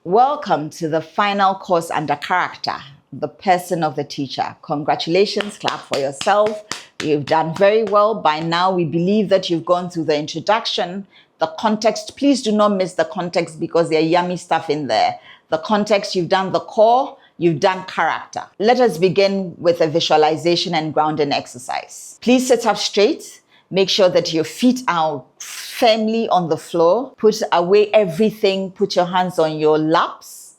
Welcome to the final course under character, the person of the teacher. Congratulations, clap for yourself. You've done very well. By now, we believe that you've gone through the introduction, the context. Please do not miss the context because there's yummy stuff in there. The context, you've done the core, you've done character. Let us begin with a visualization and grounding exercise. Please sit up straight. Make sure that your feet are firmly on the floor. Put away everything. Put your hands on your laps.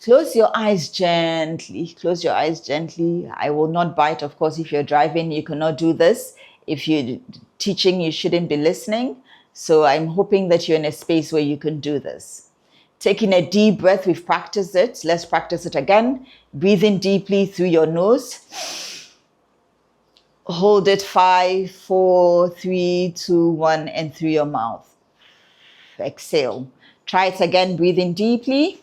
Close your eyes gently. Close your eyes gently. I will not bite. Of course, if you're driving, you cannot do this. If you're teaching, you shouldn't be listening. So I'm hoping that you're in a space where you can do this. Taking a deep breath. We've practiced it. Let's practice it again. Breathing deeply through your nose. Hold it 5, 4, 3, 2, 1, and through your mouth. Exhale. Try it again, breathing deeply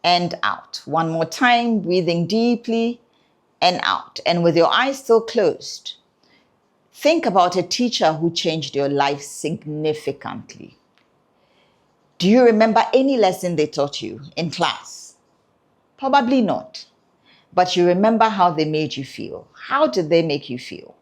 and out. One more time, breathing deeply and out. And with your eyes still closed, think about a teacher who changed your life significantly. Do you remember any lesson they taught you in class? Probably not. But you remember how they made you feel. How did they make you feel?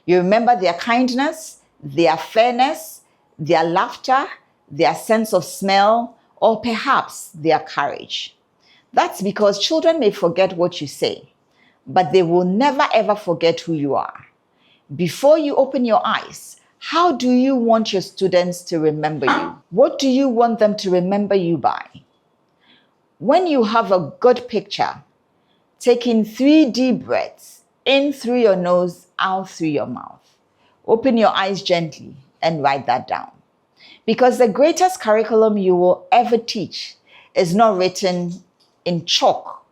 You remember their kindness, their fairness, their laughter, their sense of smell, or perhaps their courage. That's because children may forget what you say, but they will never ever forget who you are. Before you open your eyes, how do you want your students to remember you? What do you want them to remember you by? When you have a good picture, taking 3 deep breaths, in through your nose, out through your mouth. Open your eyes gently and write that down. Because the greatest curriculum you will ever teach is not written in chalk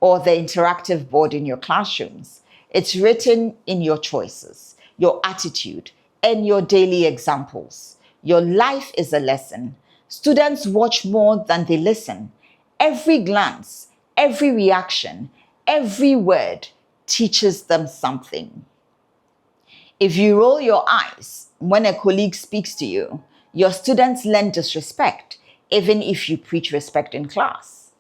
or the interactive board in your classrooms. It's written in your choices, your attitude, and your daily examples. Your life is a lesson. Students watch more than they listen. Every glance, every reaction, every word teaches them something. If you roll your eyes when a colleague speaks to you, your students learn disrespect, even if you preach respect in class.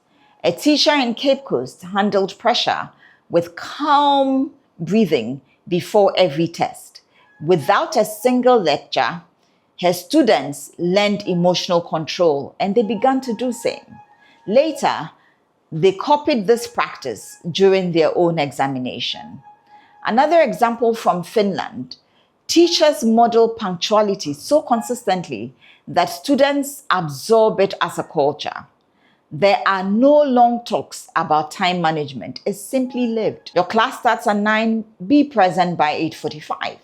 A teacher in Cape Coast handled pressure with calm breathing before every test. Without a single lecture, her students learned emotional control and they began to do same. Later, they copied this practice during their own examination. Another example from Finland, teachers model punctuality so consistently that students absorb it as a culture. There are no long talks about time management. It's simply lived. Your class starts at 9, be present by 8:45.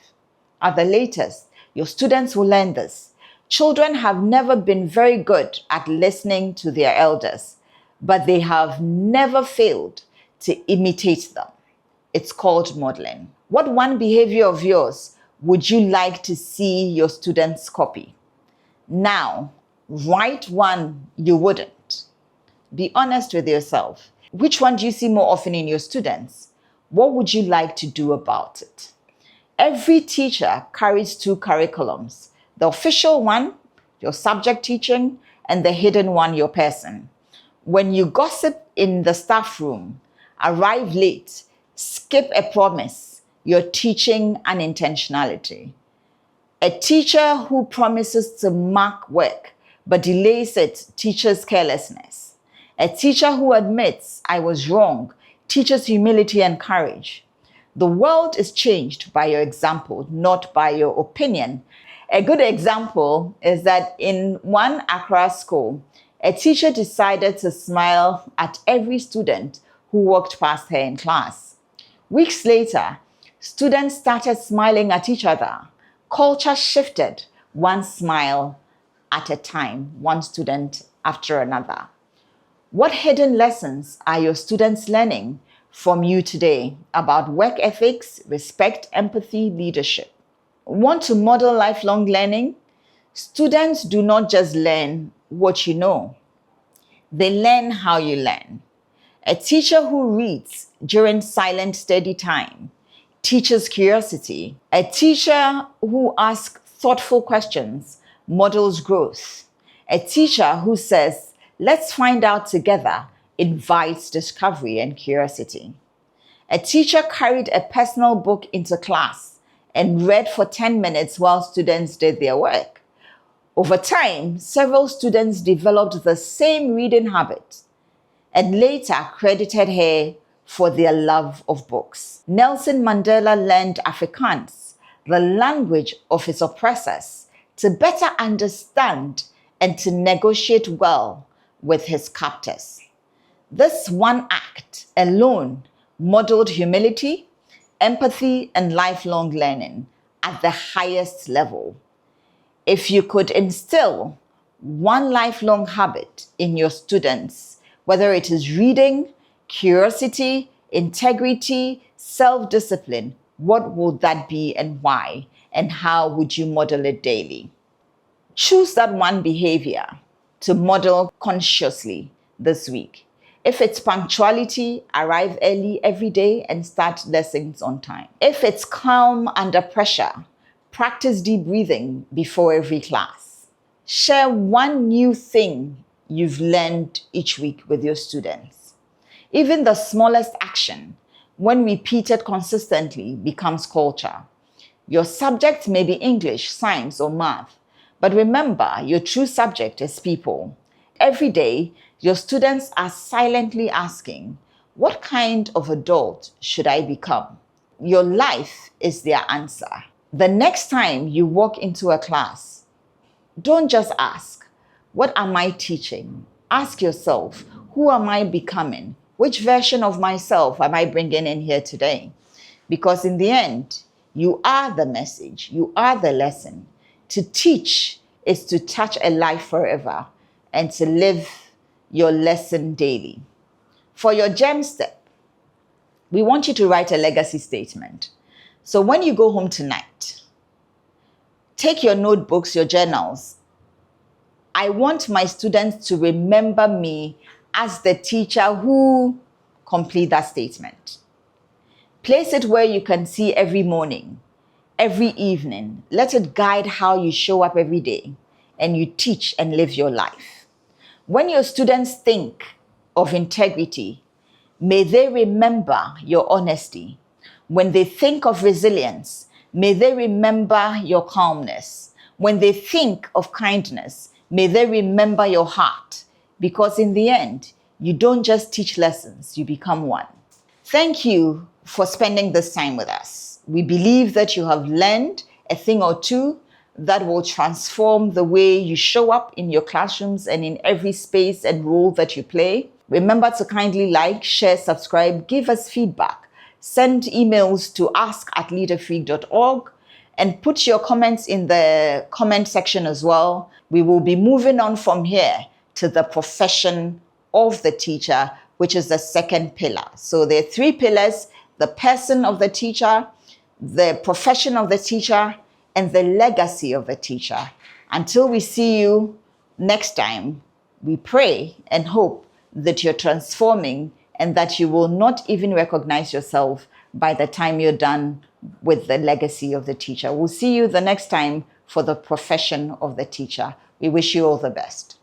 At the latest, your students will learn this. Children have never been very good at listening to their elders, but they have never failed to imitate them. It's called modeling. What one behavior of yours would you like to see your students copy? Now, write one you wouldn't. Be honest with yourself. Which one do you see more often in your students? What would you like to do about it? Every teacher carries 2 curriculums. The official one, your subject teaching, and the hidden one, your person. When you gossip in the staff room, arrive late, skip a promise, you're teaching unintentionality. A teacher who promises to mark work but delays it teaches carelessness. A teacher who admits, I was wrong, teaches humility and courage. The world is changed by your example, not by your opinion. A good example is that in one Accra school, a teacher decided to smile at every student who walked past her in class. Weeks later, students started smiling at each other. Culture shifted, one smile at a time, one student after another. What hidden lessons are your students learning from you today about work ethics, respect, empathy, leadership? Want to model lifelong learning? Students do not just learn what you know. They learn how you learn. A teacher who reads during silent study time teaches curiosity. A teacher who asks thoughtful questions models growth. A teacher who says, Let's find out together invites discovery and curiosity. A teacher carried a personal book into class and read for 10 minutes while students did their work. Over time, several students developed the same reading habit and later credited her for their love of books. Nelson Mandela learned Afrikaans, the language of his oppressors, to better understand and to negotiate well with his captors. This one act alone modeled humility, empathy, and lifelong learning at the highest level. If you could instill one lifelong habit in your students, whether it is reading, curiosity, integrity, self-discipline, what would that be and why? And how would you model it daily? Choose that one behavior to model consciously this week. If it's punctuality, arrive early every day and start lessons on time. If it's calm under pressure, practice deep breathing before every class. Share one new thing you've learned each week with your students. Even the smallest action, when repeated consistently, becomes culture. Your subject may be English, science, or math, but remember, your true subject is people. Every day, your students are silently asking, what kind of adult should I become? Your life is their answer. The next time you walk into a class, don't just ask, what am I teaching? Ask yourself, who am I becoming? Which version of myself am I bringing in here today? Because in the end, you are the message, you are the lesson. To teach is to touch a life forever and to live your lesson daily. For your gem step, we want you to write a legacy statement. So when you go home tonight, take your notebooks, your journals. I want my students to remember me as the teacher who complete that statement. Place it where you can see every morning, every evening. Let it guide how you show up every day and you teach and live your life. When your students think of integrity, may they remember your honesty. When they think of resilience, may they remember your calmness. When they think of kindness, may they remember your heart. Because in the end, you don't just teach lessons, you become one. Thank you for spending this time with us. We believe that you have learned a thing or two that will transform the way you show up in your classrooms and in every space and role that you play. Remember to kindly like, share, subscribe, give us feedback. Send emails to ask@leaderfreak.org and put your comments in the comment section as well. We will be moving on from here to the profession of the teacher, which is the second pillar. So there are three pillars: the person of the teacher, the profession of the teacher, and the legacy of the teacher. Until we see you next time, we pray and hope that you're transforming and that you will not even recognize yourself by the time you're done with the legacy of the teacher. We'll see you the next time for the profession of the teacher. We wish you all the best.